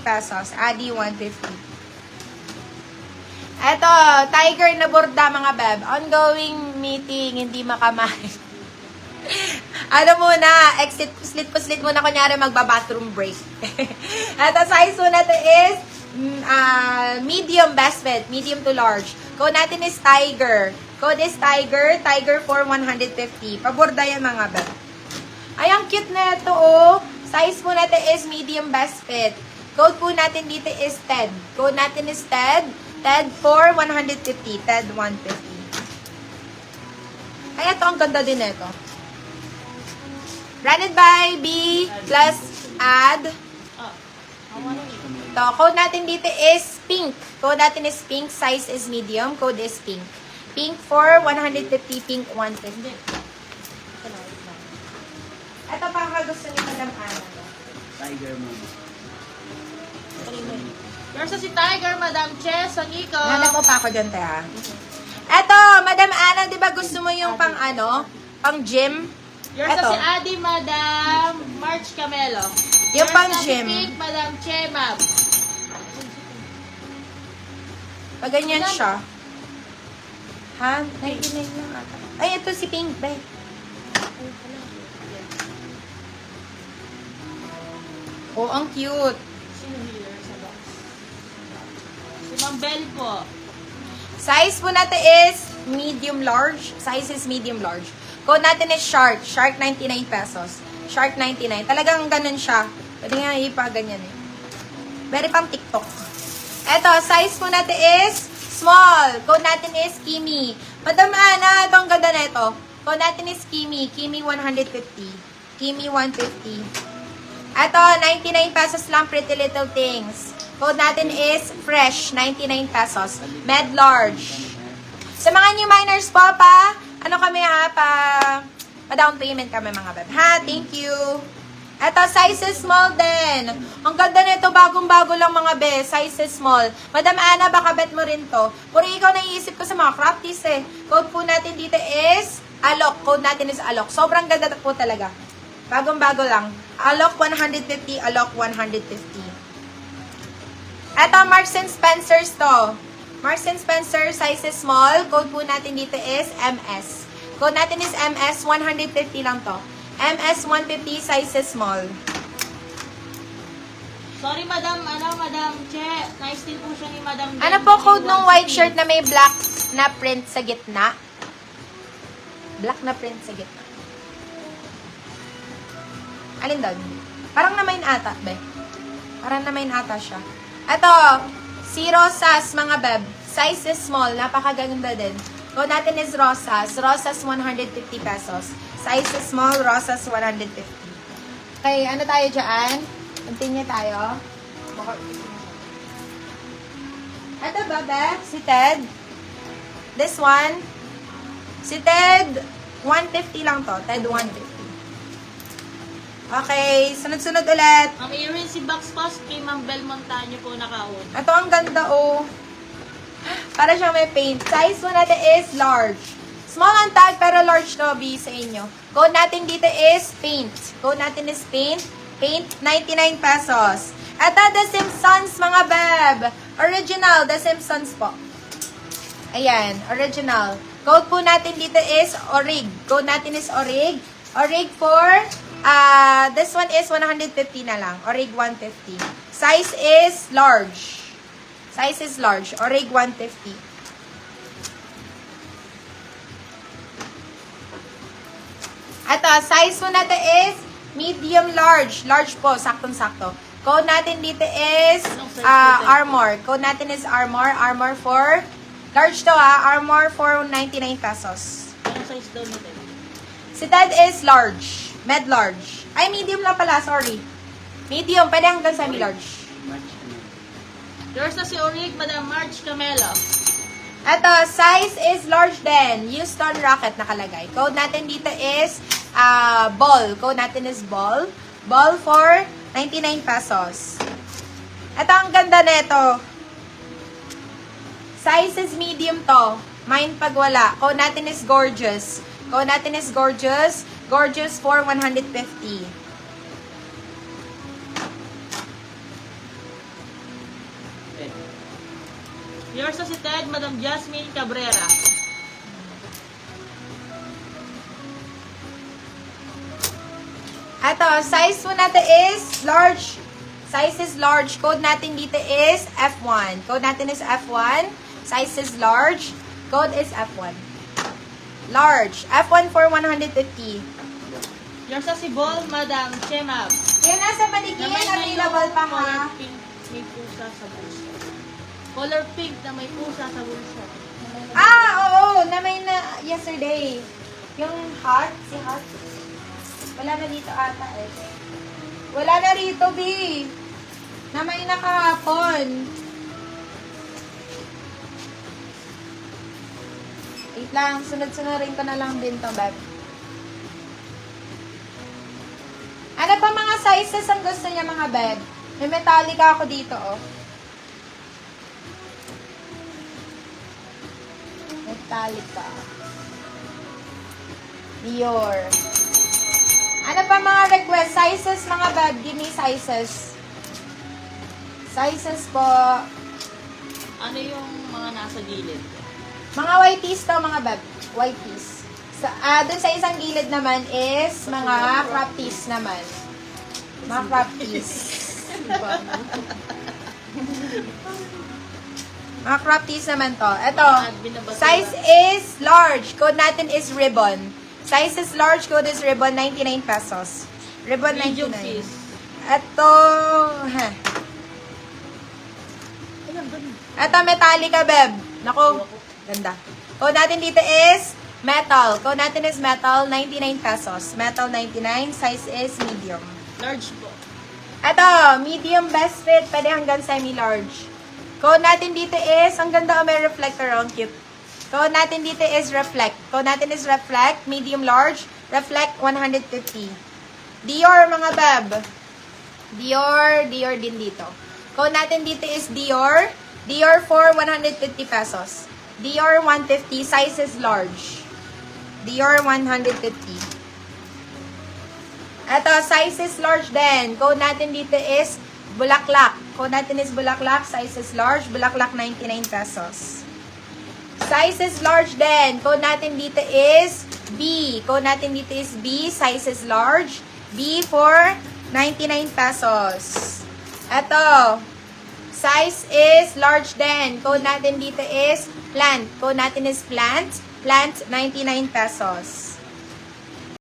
Pesos. Adi, 150. Eto, Tiger na borda, mga beb. Ongoing meeting, hindi makamain. Ano muna, slit muna, kunyari magba-bathroom break. Eto, size muna to is medium best fit, medium to large. Code natin is Tiger. Code is Tiger, Tiger for 150. Paborda yan, mga beb. Ay, ang cute na ito, oh. Size po natin is medium best fit. Code po natin dito is TED. Code natin is TED. TED for 150. TED 150. Ay, ito ang ganda din ito. Branded by B plus add. Ito, code natin dito is pink. Code natin is pink. Size is medium. Code is pink. Pink for 150. Pink 150. Ito pa ang gusto ni Madam Ana. Tiger Mama. Versa si Tiger, Madam Che, Soniko. Hanap mo pa ako dyan, te, ha? Eto, Madam Ana, di ba gusto mo yung pang ano? Pang gym? Versa Eto. si Adi, Madam March Camelo. Yung pang Versa gym. si Pink, Madam Che, Ma'am. Pag ganyan siya. Ha? 99 lang ata. Ay, ito si Pink, be. Oh, ang cute. Sino healer sa box? Si Ma'am Bell po. Size po natin is medium large. Size is medium large. Code natin is Shark. Shark 99 pesos. Shark 99. Talagang ganun siya. Pwede nga ipaganyan eh. Very pang TikTok. Eto, size po natin is small. Code natin is Kimi. Madam Ana, ito ang ganda na ito. Code natin is Kimi. Kimi 150. Kimi 150. Eto, 99 pesos lang, Pretty Little Things. Code natin is Fresh, 99 pesos. Med large. Sa mga new miners po, ano kami ha, pa-down payment kami, mga beb. Ha, thank you. Eto, size is small din. Ang ganda nito, bagong-bago lang, mga be. Size is small. Madam Ana, baka bet mo rin to. Puro ikaw naiisip ko sa mga crafties eh. Code po natin dito is Alok. Code natin is Alok. Sobrang ganda po talaga. Bagong-bago lang. Alok 150, Alok 150. Eto, Marks & Spencer's to. Marks & Spencer, size is small. Code po natin dito is MS. Code natin is MS, 150 lang to. MS 150, size is small. Sorry, Madam Che. Nice din po siya ni Madam Bell. Ano po code ng white shirt na may black na print sa gitna? Black na print sa gitna. Alin doon? Parang na-mine ata, be. Parang na-mine ata siya. Ito, si Rosas, mga beb. Size is small. Napakaganda din. Code natin is Rosas. Rosas, 150 pesos. Size is small. Rosas, 150. Okay, ano tayo dyan? Continue tayo. Ito ba, be? Si Ted. This one. Si Ted, 150 lang to. Ted, 150. Okay, sunod-sunod ulit. Ang earring si Box Post kay Ma'am Bell Montaño po nakaon. Ito ang ganda, oh. Para siyang may paint. Size mo natin is large. Small ang tag, pero large to be sa inyo. Code natin dito is paint. Code natin is paint. Paint, 99 pesos. Ito, The Simpsons, mga beb. Original, The Simpsons po. Ayan, original. Code po natin dito is Orig. Code natin is Orig. Orig for... this one is 150 na lang. Orig 150. Size is large. Size is large. Orig 150. Ito, size po natin is medium large. Large po, saktong-sakto. Code natin dito is Armor. Code natin is Armor. Armor for large to ha. Armor for 99 pesos. Anong size daw nito? Si Ted is large. Med large. Ay, medium lang pala. Sorry. Medium. Pwede hanggang semi-large. Yours na si Orig, Madam March Camelo. Ito, size is large din. Houston Rocket nakalagay. Code natin dito is ball. Code natin is ball. Ball for 99 pesos. Ito, ang ganda nito. Size is medium to. Mine pag wala. Code natin is gorgeous. Code natin is gorgeous. Gorgeous for 150. Eh, Yours sa si Ted, Madam Jasmine Cabrera. Eto, size po natin is large. Size is large. Code natin dito is F1. Code natin is F1. Size is large. Code is F1. Large. F1 for 150. Yours sa si Bol, Madam Chemab. Yan, nasa paligid. Available pa ha. Color pink, may pusa sa bulsa. Color pink na may pusa sa bulsa. Ah, oo. Na may na yesterday. Yung heart. Si heart. Wala na dito ata eh. Wala na rito, B. Na may nakahapon. Wait lang. Sunod-sunod ko na lang din to, Beb. Ano pa mga sizes ang gusto niya, mga Beb? May metallic ako dito, oh. Metallic pa. Dior. Ano pa mga request? Sizes, mga Beb. Give me sizes. Sizes po. Ano yung mga nasa gilid? Mga white tees to, mga Beb. White tees. Dun sa isang gilid naman is mga crop tees naman. Mga crop tees. Mga crop tees naman to. Ito. Size is large. Code natin is ribbon. Size is large. Code is ribbon. 99 pesos. Ribbon, Medium 99. piece. Ito. Ito, Metallica, Beb. Naku, ganda. Code natin dito is metal. Code natin is metal, 99 pesos. Metal, 99. Size is medium. Large po. Ito, medium best fit. Pwede hanggang semi-large. Code natin dito is, ang ganda, may reflector. Ang cute. Code natin dito is reflect. Code natin is reflect, medium large. Reflect, 150. Dior, mga Beb. Dior din dito. Code natin dito is Dior. Dior for 150 pesos. Dior 150, size is large. Dior 150. Ito, size is large din. Code natin dito is Bulaklak. Code natin is Bulaklak, size is large. Bulaklak 99 pesos. Size is large din. Code natin dito is B. Code natin dito is B, size is large. B for 99 pesos. Ito, size is large din. Code natin dito is plant. Code natin is plant. Plant, 99 pesos.